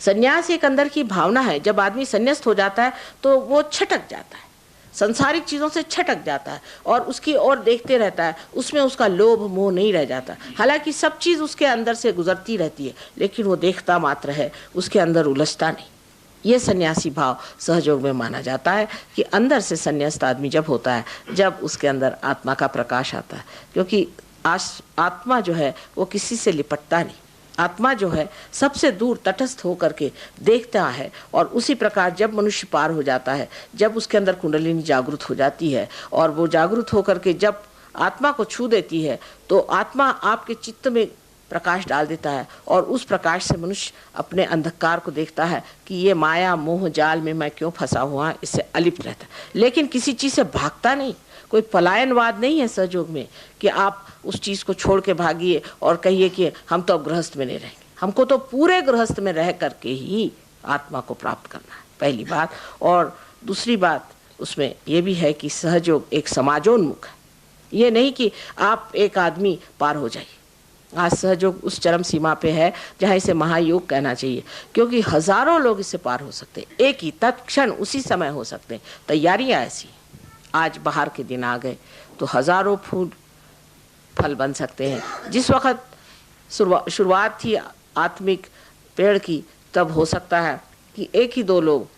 संन्यास एक अंदर की भावना है। जब आदमी संन्यास्त हो जाता है तो वो छटक जाता है, संसारिक चीज़ों से छटक जाता है और उसकी ओर देखते रहता है, उसमें उसका लोभ मोह नहीं रह जाता। हालांकि सब चीज़ उसके अंदर से गुजरती रहती है, लेकिन वो देखता मात्र है, उसके अंदर उलझता नहीं। ये सन्यासी भाव सहयोग में माना जाता है कि अंदर से संन्यास्त आदमी जब होता है, जब उसके अंदर आत्मा का प्रकाश आता है। क्योंकि आत्मा जो है वो किसी से लिपटता नहीं, आत्मा जो है सबसे दूर तटस्थ होकर के देखता है। और उसी प्रकार जब मनुष्य पार हो जाता है, जब उसके अंदर कुंडलिनी जागृत हो जाती है और वो जागृत होकर के जब आत्मा को छू देती है, तो आत्मा आपके चित्त में प्रकाश डाल देता है और उस प्रकाश से मनुष्य अपने अंधकार को देखता है कि ये माया मोह जाल में मैं क्यों फंसा हुआ, इससे अलिप्त रहता है। लेकिन किसी चीज़ से भागता नहीं, कोई पलायनवाद नहीं है सहयोग में कि आप उस चीज़ को छोड़ के भागिए और कहिए कि हम तो अब गृहस्थ में नहीं रहेंगे। हमको तो पूरे गृहस्थ में रह करके ही आत्मा को प्राप्त करना है, पहली बात। और दूसरी बात उसमें यह भी है कि सहयोग एक समाजोन्मुख है, ये नहीं कि आप एक आदमी पार हो जाइए। आज सहयोग उस चरम सीमा पे है जहाँ इसे महायोग कहना चाहिए, क्योंकि हजारों लोग इससे पार हो सकते हैं, एक ही तत्क्षण उसी समय हो सकते हैं। तैयारियाँ ऐसी, आज बाहर के दिन आ गए तो हजारों फूल फल बन सकते हैं। जिस वक्त शुरुआत थी आत्मिक पेड़ की, तब हो सकता है कि एक ही दो लोग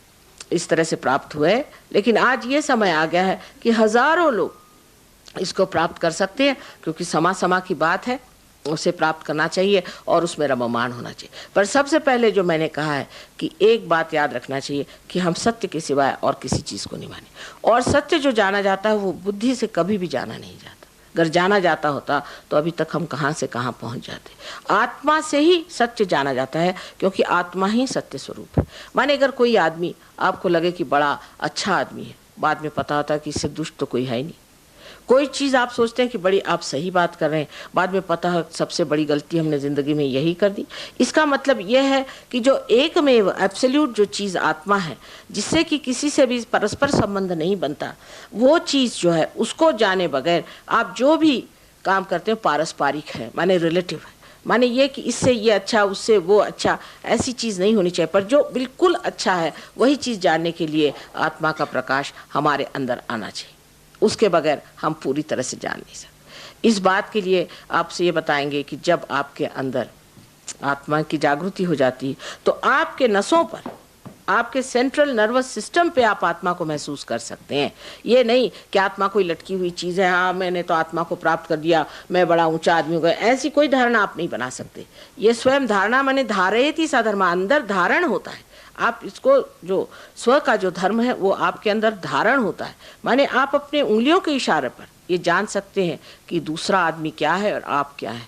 इस तरह से प्राप्त हुए, लेकिन आज ये समय आ गया है कि हजारों लोग इसको प्राप्त कर सकते हैं, क्योंकि समा समा की बात है, उसे प्राप्त करना चाहिए और उसमें रममान होना चाहिए। पर सबसे पहले जो मैंने कहा है कि एक बात याद रखना चाहिए कि हम सत्य के सिवाय और किसी चीज़ को नहीं माने। और सत्य जो जाना जाता है वो बुद्धि से कभी भी जाना नहीं जाता। अगर जाना जाता होता तो अभी तक हम कहाँ से कहाँ पहुँच जाते। आत्मा से ही सत्य जाना जाता है, क्योंकि आत्मा ही सत्य स्वरूप है। माने अगर कोई आदमी आपको लगे कि बड़ा अच्छा आदमी है, बाद में पता होता है कि इससे दुष्ट तो कोई है ही नहीं। कोई चीज़ आप सोचते हैं कि बड़ी आप सही बात कर रहे हैं, बाद में पता है सबसे बड़ी गलती हमने ज़िंदगी में यही कर दी। इसका मतलब यह है कि जो एकमेव एब्सोल्यूट जो चीज़ आत्मा है, जिससे कि किसी से भी परस्पर संबंध नहीं बनता, वो चीज़ जो है उसको जाने बगैर आप जो भी काम करते हैं पारस्परिक है, माने रिलेटिव है। माने ये कि इससे ये अच्छा, उससे वो अच्छा, ऐसी चीज़ नहीं होनी चाहिए। पर जो बिल्कुल अच्छा है वही चीज़ जानने के लिए आत्मा का प्रकाश हमारे अंदर आना चाहिए, उसके बगैर हम पूरी तरह से जान नहीं सकते। इस बात के लिए आपसे ये बताएंगे कि जब आपके अंदर आत्मा की जागृति हो जाती है तो आपके नसों पर, आपके सेंट्रल नर्वस सिस्टम पे आप आत्मा को महसूस कर सकते हैं। ये नहीं कि आत्मा कोई लटकी हुई चीज़ है, हाँ मैंने तो आत्मा को प्राप्त कर दिया, मैं बड़ा ऊंचा आदमी हो गया, ऐसी कोई धारणा आप नहीं बना सकते। ये स्वयं धारणा माने धारयति सा धर्म, अंदर धारण होता है। आप इसको जो स्व का जो धर्म है वो आपके अंदर धारण होता है। माने आप अपने उंगलियों के इशारे पर ये जान सकते हैं कि दूसरा आदमी क्या है और आप क्या है।